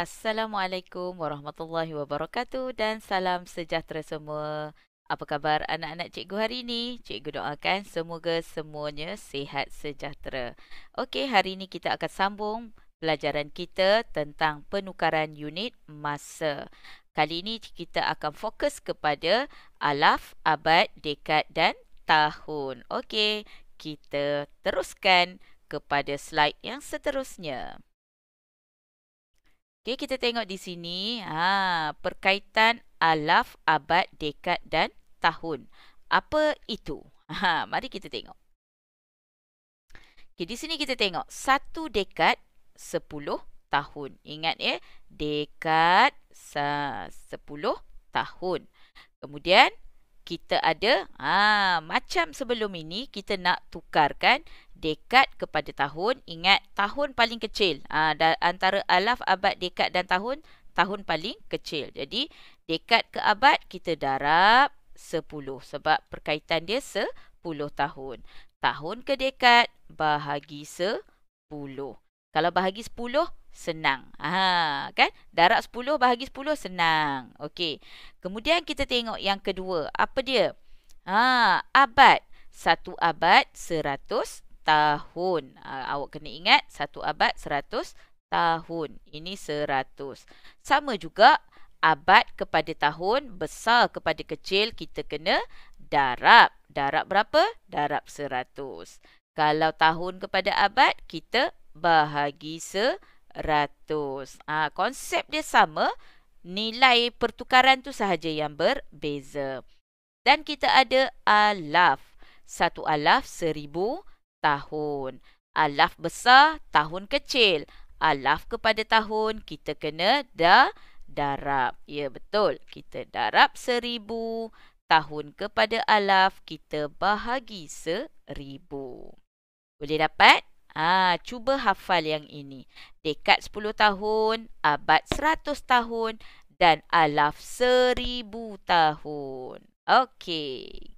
Assalamualaikum warahmatullahi wabarakatuh dan salam sejahtera semua. Apa khabar anak-anak cikgu hari ini? Cikgu doakan semoga semuanya sihat sejahtera. Okey, hari ini kita akan sambung pelajaran kita tentang penukaran unit masa. Kali ini kita akan fokus kepada alaf, abad, dekad dan tahun. Okey, kita teruskan kepada slide yang seterusnya. Okey, kita tengok di sini. Perkaitan alaf, abad, dekad dan tahun. Apa itu? Mari kita tengok. Okey, di sini kita tengok. 1 dekad 10 tahun. Ingat ya, dekad 10 tahun. Kemudian kita ada macam sebelum ini kita nak tukarkan dekad kepada tahun. Ingat tahun paling kecil. Antara alaf, abad, dekad dan tahun, tahun paling kecil. Jadi dekad ke abad kita darab 10 sebab perkaitan dia 10 tahun. Tahun ke dekad bahagi 10. Kalau bahagi 10 senang. Kan? Darab 10 bahagi 10 senang. Okey. Kemudian kita tengok yang kedua. Apa dia? Abad. 1 abad 100 tahun. Awak kena ingat 1 abad 100 tahun. Ini 100. Sama juga abad kepada tahun, besar kepada kecil kita kena darab. Darab berapa? Darab 100. Kalau tahun kepada abad kita bahagi 100. Konsep dia sama, nilai pertukaran tu sahaja yang berbeza. Dan kita ada alaf. 1 alaf 1000 tahun. Alaf besar, tahun kecil. Alaf kepada tahun kita kena darab. Ya, betul. Kita darab 1000. Tahun kepada alaf kita bahagi 1000. Boleh dapat? Cuba hafal yang ini. Dekad 10 tahun, abad 100 tahun dan alaf 1000 tahun. Okey.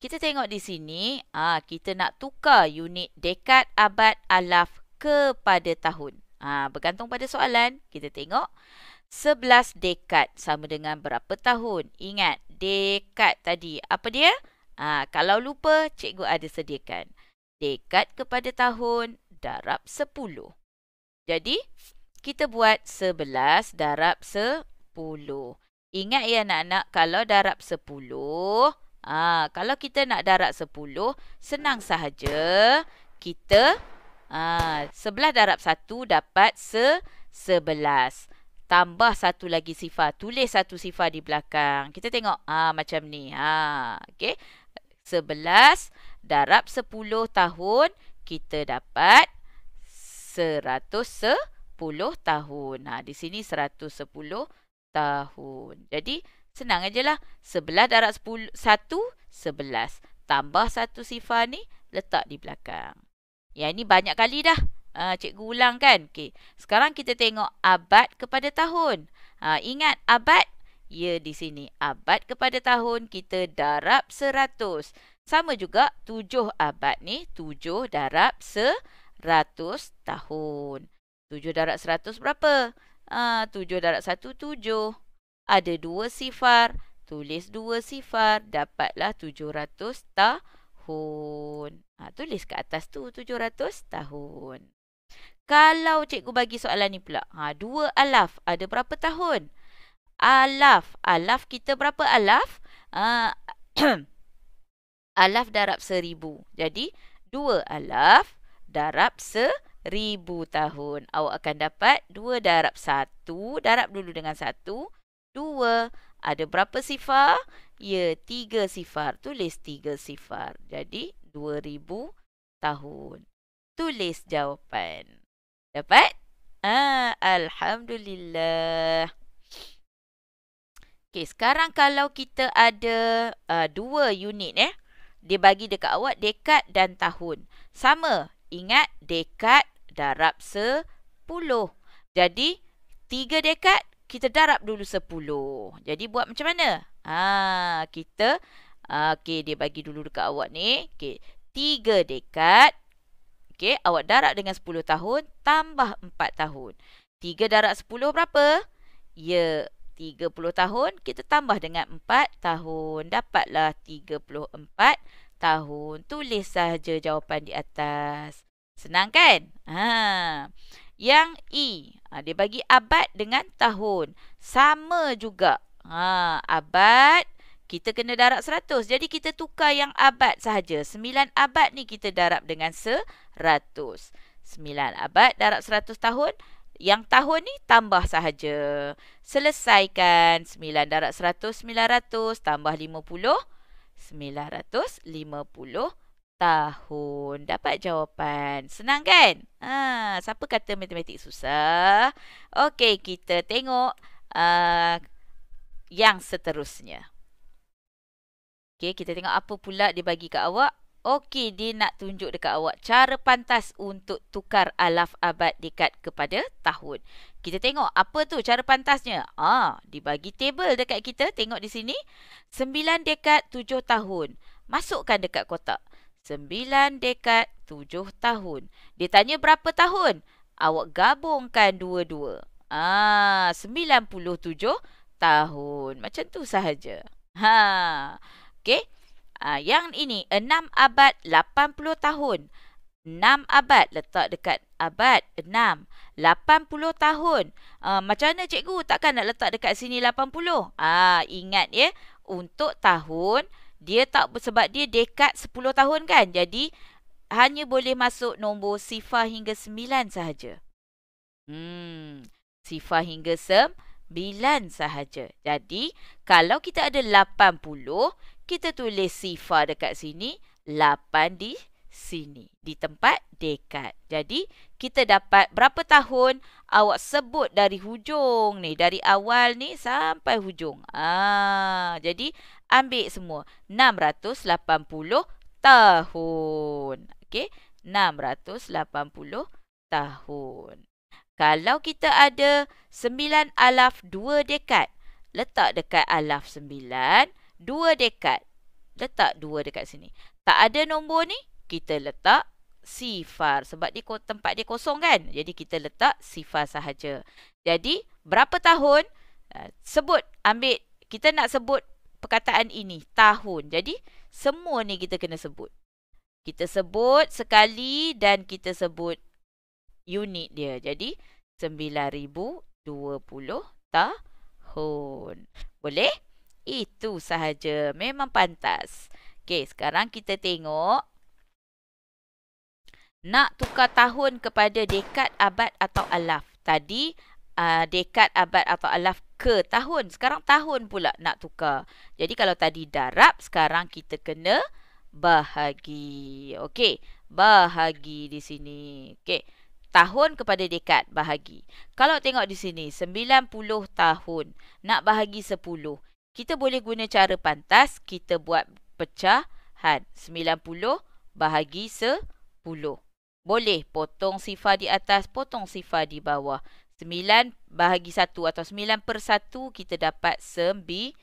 Kita tengok di sini, kita nak tukar unit dekad, abad, alaf kepada tahun. Bergantung pada soalan, kita tengok 11 dekad sama dengan berapa tahun? Ingat, dekad tadi apa dia? Kalau lupa, cikgu ada sediakan. Dekad kepada tahun darab 10. Jadi, kita buat 11 darab 10. Ingat ya anak-anak, kalau darab 10, kalau kita nak darab 10, senang sahaja. Kita 11 darab 1 dapat 11. Tambah satu lagi sifar. Tulis satu sifar di belakang. Kita tengok macam ni. Okey. 11 darab 10 tahun kita dapat 110 tahun. Di sini 110 tahun. Jadi senang ajalah. 11 darab 1 11. Tambah satu sifar ni letak di belakang. Yang ini banyak kali dah. Cikgu ulang kan. Okay. Sekarang kita tengok abad kepada tahun. Ingat abad? Ya, di sini. Abad kepada tahun kita darab 100. Sama juga 7 abad ni. 7 darab 100 tahun. 7 darab 100 berapa? 7 darab 1, 7. Ada 2 sifar. Tulis 2 sifar. Dapatlah 700 tahun. Tulis kat atas tu 700 tahun. Kalau cikgu bagi soalan ni pula. 2 alaf. Ada berapa tahun? Alaf. Alaf kita berapa alaf? Alaf darab 1000. Jadi, 2 alaf darab 1000 tahun. Awak akan dapat 2 darab 1. Darab dulu dengan 1. 2. Ada berapa sifar? Ya, 3 sifar. Tulis 3 sifar. Jadi, 2000 tahun. Tulis jawapan. Dapat? Alhamdulillah. Okey, sekarang kalau kita ada 2 unit dia bagi dekat awak dekad dan tahun. Sama. Ingat dekad darab 10. Jadi 3 dekad kita darab dulu 10. Jadi buat macam mana? Kita okey, dia bagi dulu dekat awak ni. Okey, 3 dekad Okey, awak darab dengan 10 tahun tambah 4 tahun. 3 darab 10 berapa? Ya, 30 tahun. Kita tambah dengan 4 tahun. Dapatlah 34 tahun. Tulis sahaja jawapan di atas. Senang kan? Yang E, dia bagi abad dengan tahun. Sama juga. Abad, kita kena darab 100. Jadi kita tukar yang abad sahaja. 9 abad ni kita darab dengan 100. 9 abad darab 100 tahun. Yang tahun ni tambah sahaja. Selesaikan. 9 darab 100, 900. Tambah 50, 950 tahun. Dapat jawapan. Senang kan? Siapa kata matematik susah? Okey, kita tengok yang seterusnya. Okey, kita tengok apa pula dia bagi kat awak. Okey, dia nak tunjuk dekat awak cara pantas untuk tukar alaf abad dekad kepada tahun. Kita tengok apa tu cara pantasnya. Dibagi table dekat kita. Tengok di sini. 9 dekad 7 tahun. Masukkan dekat kotak. 9 dekad 7 tahun. Dia tanya berapa tahun? Awak gabungkan dua-dua. 97 tahun. Macam tu sahaja. Okey. Yang ini 6 abad 80 tahun. 6 abad letak dekat abad 6. 80 tahun. Macam mana cikgu? Takkan nak letak dekat sini 80? Ingat ya, untuk tahun dia tak, sebab dia dekad 10 tahun kan. Jadi hanya boleh masuk nombor sifar hingga 9 sahaja. Sifar hingga 9 sahaja. Jadi kalau kita ada 80, kita tulis sifar dekat sini, 8 di sini, di tempat dekad. Jadi kita dapat berapa tahun? Awak sebut dari hujung ni, dari awal ni sampai hujung. Jadi ambil semua 680 tahun. Okey, 680 tahun. Kalau kita ada 9 alaf 2 dekad, letak dekat alaf 9, 2 dekad. Letak 2 dekat sini. Tak ada nombor ni, kita letak sifar. Sebab dia, tempat dia kosong kan. Jadi kita letak sifar sahaja. Jadi berapa tahun? Sebut, ambil. Kita nak sebut perkataan ini, tahun. Jadi semua ni kita kena sebut. Kita sebut sekali dan kita sebut unit dia. Jadi 9020 tahun. Boleh? Itu sahaja. Memang pantas. Okey, sekarang kita tengok. Nak tukar tahun kepada dekad, abad atau alaf. Tadi dekad, abad atau alaf ke tahun. Sekarang tahun pula nak tukar. Jadi kalau tadi darab, sekarang kita kena bahagi. Okey, bahagi di sini. Okey, tahun kepada dekad, bahagi. Kalau tengok di sini, 90 tahun. Nak bahagi 10. Kita boleh guna cara pantas. Kita buat pecahan. 90 bahagi 10. Boleh potong sifar di atas, potong sifar di bawah. 9 bahagi 1 atau 9/1 kita dapat 9.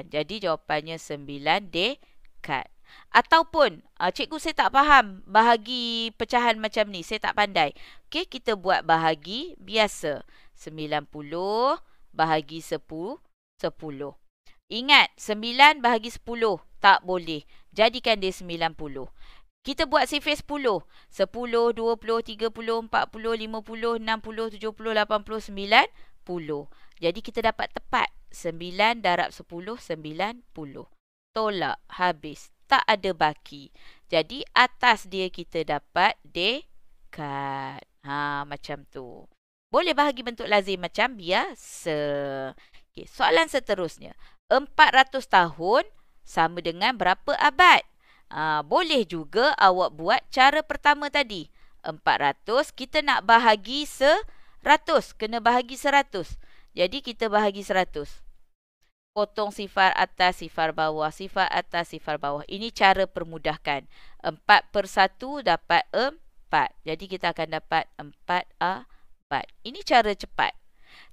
Jadi jawapannya 9 dekad. Ataupun, cikgu saya tak faham bahagi pecahan macam ni. Saya tak pandai. Okey, kita buat bahagi biasa. 90 bahagi 10. Ingat, 9 bahagi 10 tak boleh. Jadikan dia 90. Kita buat sifar 10. 10, 20, 30, 40, 50, 60, 70, 80, 90. Jadi kita dapat tepat. 9 darab 10, 90. Tolak, habis. Tak ada baki. Jadi atas dia kita dapat dekad. Macam tu. Boleh bahagi bentuk lazim macam biasa. Okay, soalan seterusnya. 400 tahun sama dengan berapa abad? Boleh juga awak buat cara pertama tadi. 400, kita nak bahagi 100. Kena bahagi 100. Jadi kita bahagi 100. Potong sifar atas, sifar bawah, sifar atas, sifar bawah. Ini cara permudahkan. 4/1 dapat 4. Jadi kita akan dapat 4 abad. Ini cara cepat.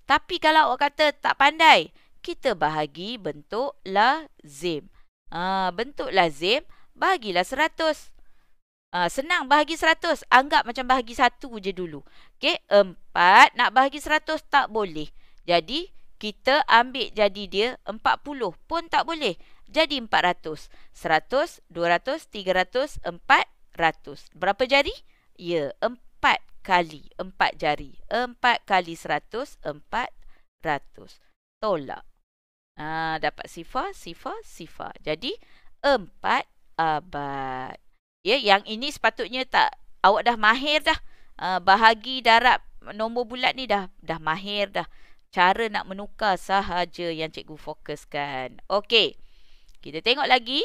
Tapi kalau awak kata tak pandai, kita bahagi bentuk lazim. Bentuk lazim, bahagilah 100. Senang bahagi 100. Anggap macam bahagi 1 je dulu. Okey, 4 nak bahagi 100 tak boleh. Jadi, kita ambil jadi dia 40 pun tak boleh. Jadi 400. 100, 200, 300, 400. Berapa jari? Ya, 4 kali 4 jari. 4 kali 100, 400. Tolak. Dapat sifar, sifar, sifar. Jadi, 4 abad. Ya, yang ini sepatutnya tak, awak dah mahir dah. Bahagi darab nombor bulat ni dah mahir dah. Cara nak menukar sahaja yang cikgu fokuskan. Okey. Kita tengok lagi.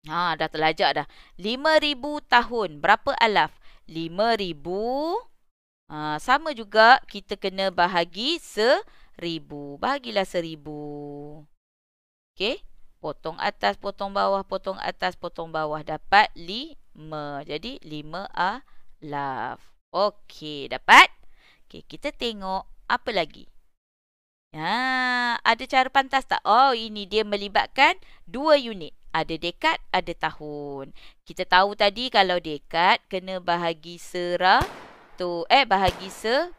Dah terlajak dah. 5,000 tahun. Berapa alaf? 5,000. Sama juga kita kena bahagi 1,000. Bahagilah 1,000. Okey. Potong atas, potong bawah, potong atas, potong bawah. Dapat 5. Jadi 5 alaf. Okey, dapat? Okey, kita tengok apa lagi. Ada cara pantas tak? Oh, ini dia melibatkan 2 unit. Ada dekad, ada tahun. Kita tahu tadi kalau dekad kena bahagi bahagi 10.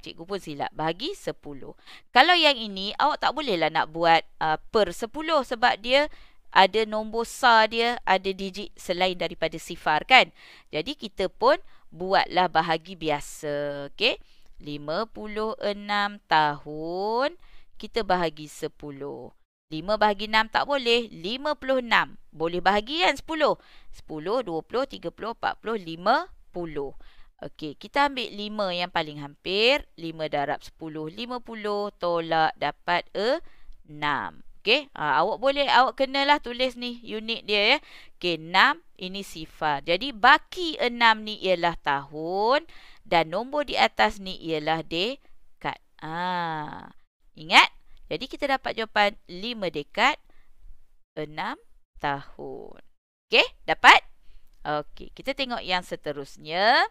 Cikgu pun silap. Bahagi 10. Kalau yang ini, awak tak bolehlah nak buat per 10 sebab dia ada nombor sar dia, ada digit selain daripada sifar kan. Jadi kita pun buatlah bahagi biasa. Okey. 56 tahun, kita bahagi 10. 5 bahagi 6 tak boleh. 56. Boleh bahagi kan 10. 10, 20, 30, 40, 50. Okey, kita ambil 5 yang paling hampir. 5 darab 10, 50. Tolak, dapat 6. Okey, awak kenalah tulis ni unit dia ya. Okey, 6 ini sifar. Jadi baki 6 ni ialah tahun dan nombor di atas ni ialah dekad. Ingat? Jadi kita dapat jawapan 5 dekad, 6 tahun. Okey, dapat? Okey, kita tengok yang seterusnya.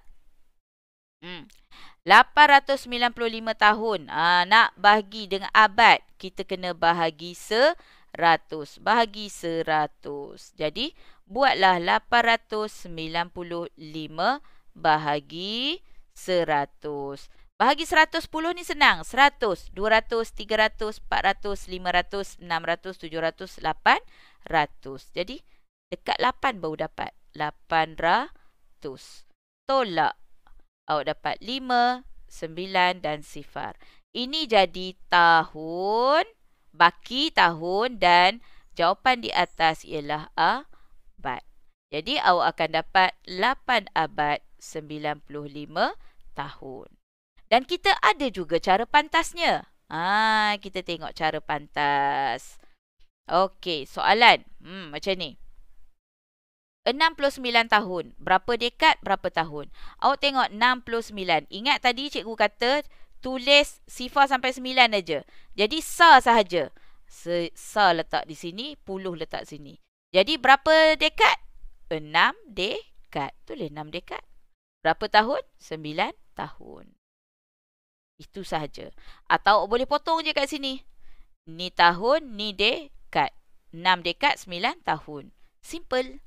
895 tahun. Nak bahagi dengan abad, kita kena bahagi 100. Bahagi 100. Jadi, buatlah 895 bahagi 100. Bahagi 110 ni senang. 100, 200, 300, 400, 500, 600, 700, 800. Jadi, dekat 8 baru dapat. 800. Tolak. Awak dapat 5, 9 dan sifar. Ini jadi tahun, baki tahun dan jawapan di atas ialah abad. Jadi awak akan dapat 8 abad 95 tahun. Dan kita ada juga cara pantasnya. Kita tengok cara pantas. Okey, soalan. Macam ni. 69 tahun. Berapa dekad, berapa tahun? Awak tengok 69. Ingat tadi cikgu kata tulis sifar sampai 9 aja. Jadi sa sahaja. Sa letak di sini, puluh letak sini. Jadi berapa dekad? 6 dekad. Tulis 6 dekad. Berapa tahun? 9 tahun. Itu sahaja. Atau boleh potong je kat sini. Ni tahun, ni dekad. 6 dekad, 9 tahun. Simple.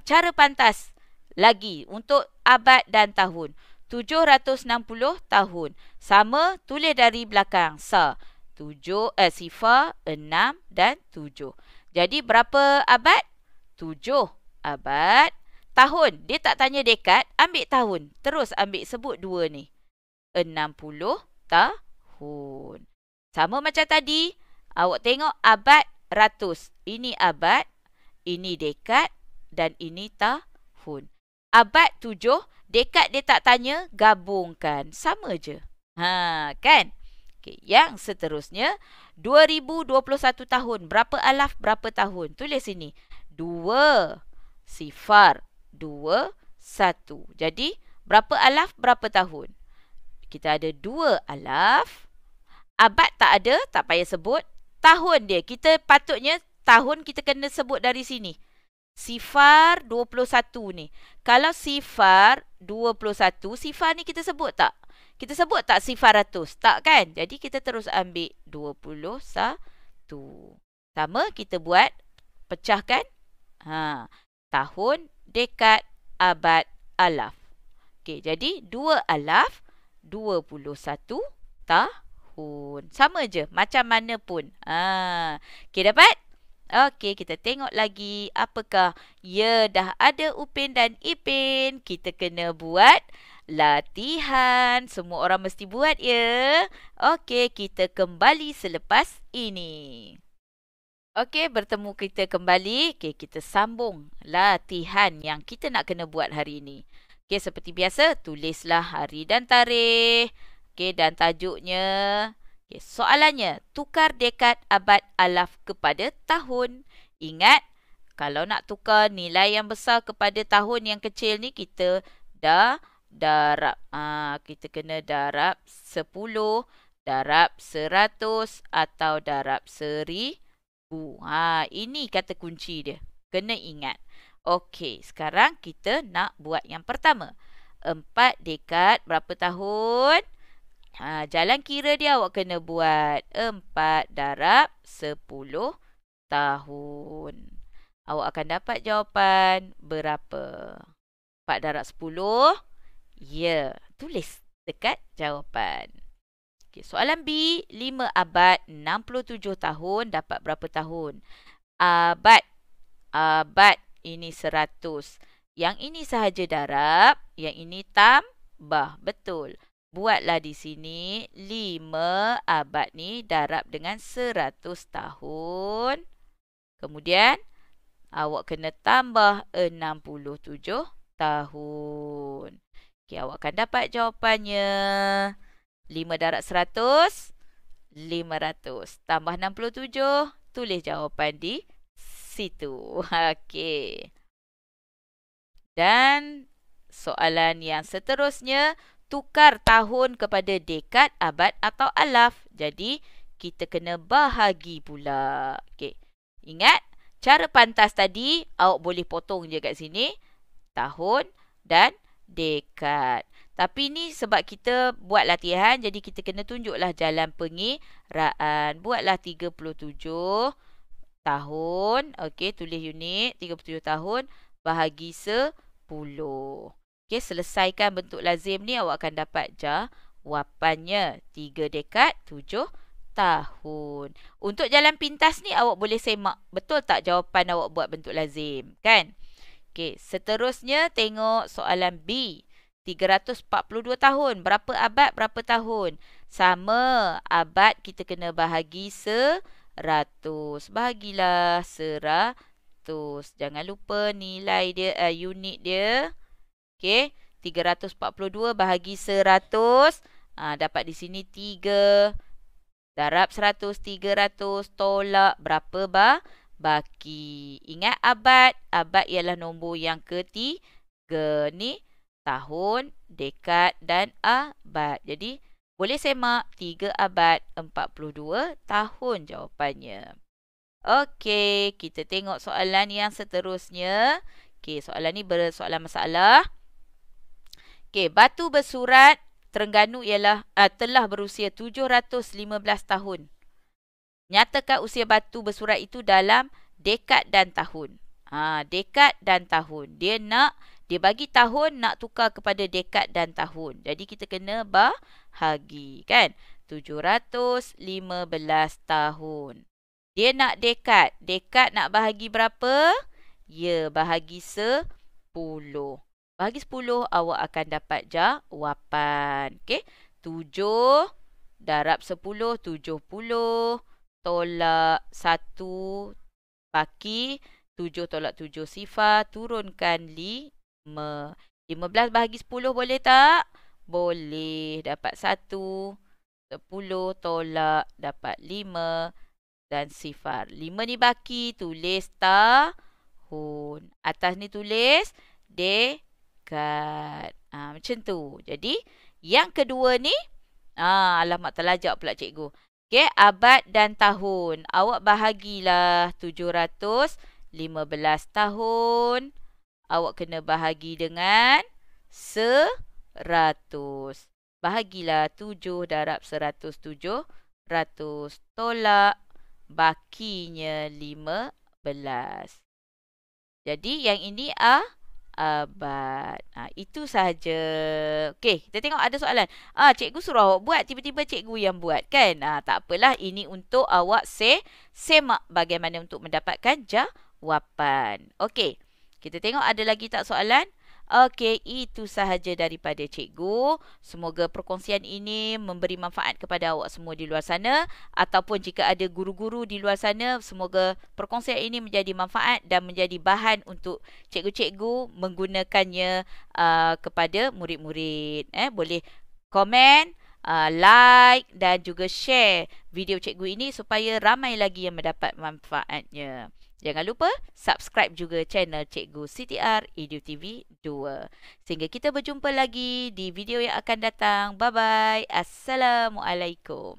Cara pantas lagi untuk abad dan tahun. 760 tahun. Sama, tulis dari belakang. Sifar, 6 dan 7. Jadi berapa abad? 7 abad. Tahun, dia tak tanya dekad, ambil tahun. Terus ambil sebut 2 ni. 60 tahun. Sama macam tadi, awak tengok abad, ratus. Ini abad, ini dekad. Dan ini tahun. Abad 7, dekad dia tak tanya, gabungkan. Sama je. Kan? Okay, yang seterusnya, 2021 tahun. Berapa alaf, berapa tahun? Tulis sini. 2, sifar, 2, 1. Jadi, berapa alaf, berapa tahun? Kita ada 2 alaf. Abad tak ada, tak payah sebut. Tahun dia, kita patutnya, tahun kita kena sebut dari sini. Sifar 21 ni. Kalau sifar 21, sifar ni kita sebut tak? Kita sebut tak sifar ratus? Tak kan? Jadi kita terus ambil 21. Sama kita buat, pecahkan. Tahun dekad, abad, alaf. Okey, jadi 2 alaf, 21 tahun. Sama je, macam mana pun. Okey, dapat? Okey, kita tengok lagi. Apakah? Ya, dah ada Upin dan Ipin. Kita kena buat latihan. Semua orang mesti buat ya. Okey, kita kembali selepas ini. Okey, bertemu kita kembali. Okey, kita sambung latihan yang kita nak kena buat hari ini. Okey, seperti biasa, tulislah hari dan tarikh. Okey, dan tajuknya. Okey, soalannya, tukar dekad, abad, alaf kepada tahun. Ingat, kalau nak tukar nilai yang besar kepada tahun yang kecil ni, kita dah darab. Kita kena darab 10, darab 100 atau darab 1000. Ini kata kunci dia. Kena ingat. Okey, sekarang kita nak buat yang pertama. 4 dekad berapa tahun? Jalan kira dia awak kena buat 4 darab 10 tahun. Awak akan dapat jawapan berapa? 4 darab 10? Ya, tulis dekat jawapan. Okay, soalan B, 5 abad 67 tahun dapat berapa tahun? Abad ini 100. Yang ini sahaja darab, yang ini tambah. Betul. Buatlah di sini 5 abad ni darab dengan 100 tahun. Kemudian awak kena tambah 67 tahun. Okey, awak akan dapat jawapannya. 5 darab 100, 500. Tambah 67, tulis jawapan di situ. Okey. Dan soalan yang seterusnya, tukar tahun kepada dekad, abad atau alaf. Jadi, kita kena bahagi pula. Okey. Ingat, cara pantas tadi, awak boleh potong je kat sini. Tahun dan dekad. Tapi ni sebab kita buat latihan, jadi kita kena tunjuklah jalan pengiraan. Buatlah 37 tahun. Okey, tulis unit 37 tahun bahagi 10. Okey, selesaikan bentuk lazim ni, awak akan dapat jawapannya. 3 dekad 7 tahun. Untuk jalan pintas ni, awak boleh semak. Betul tak jawapan awak buat bentuk lazim? Kan? Okey, seterusnya tengok soalan B. 342 tahun. Berapa abad, berapa tahun? Sama. Abad kita kena bahagi 100. Bahagilah 100. Jangan lupa nilai dia, unit dia. Okey. 342 bahagi 100. Dapat di sini 3. Darab 100, 300. Tolak berapa baki. Ingat abad. Abad ialah nombor yang ketiga ni. Tahun, dekad dan abad. Jadi, boleh semak 3 abad 42 tahun jawapannya. Okey, kita tengok soalan yang seterusnya. Okey, soalan ni bersoalan masalah. Okey, batu bersurat Terengganu ialah telah berusia 715 tahun. Nyatakan usia batu bersurat itu dalam dekad dan tahun. Dekad dan tahun. Dia bagi tahun nak tukar kepada dekad dan tahun. Jadi kita kena bahagi kan. 715 tahun. Dia nak dekad. Dekad nak bahagi berapa? Ya, bahagi 10. Bahagi 10 awak akan dapat jawapan. Okey. 7 darab 10, 70. Tolak 1 baki. 7 tolak 7 sifar. Turunkan 5. 15 bahagi 10 boleh tak? Boleh. Dapat 1. 10 tolak dapat 5 dan sifar. 5 ni baki, tulis tahun. Atas ni tulis dekad. Macam tu. Jadi yang kedua ni, alamak terlajak pula cikgu. Okey, abad dan tahun. Awak bahagilah 715 tahun. Awak kena bahagi dengan 100. Bahagilah 7 darab 100, 700. Tolak bakinya 15. Jadi yang ini abad. Itu sahaja. Okey, kita tengok ada soalan. Cikgu suruh awak buat, tiba-tiba cikgu yang buat kan? Tak apalah, ini untuk awak semak bagaimana untuk mendapatkan jawapan. Okey, kita tengok ada lagi tak soalan? Okey, itu sahaja daripada cikgu. Semoga perkongsian ini memberi manfaat kepada awak semua di luar sana. Ataupun jika ada guru-guru di luar sana, semoga perkongsian ini menjadi manfaat dan menjadi bahan untuk cikgu-cikgu menggunakannya kepada murid-murid. Boleh komen, like dan juga share video cikgu ini supaya ramai lagi yang mendapat manfaatnya. Jangan lupa subscribe juga channel Cikgu CTR Edu TV 2. Sehingga kita berjumpa lagi di video yang akan datang. Bye-bye. Assalamualaikum.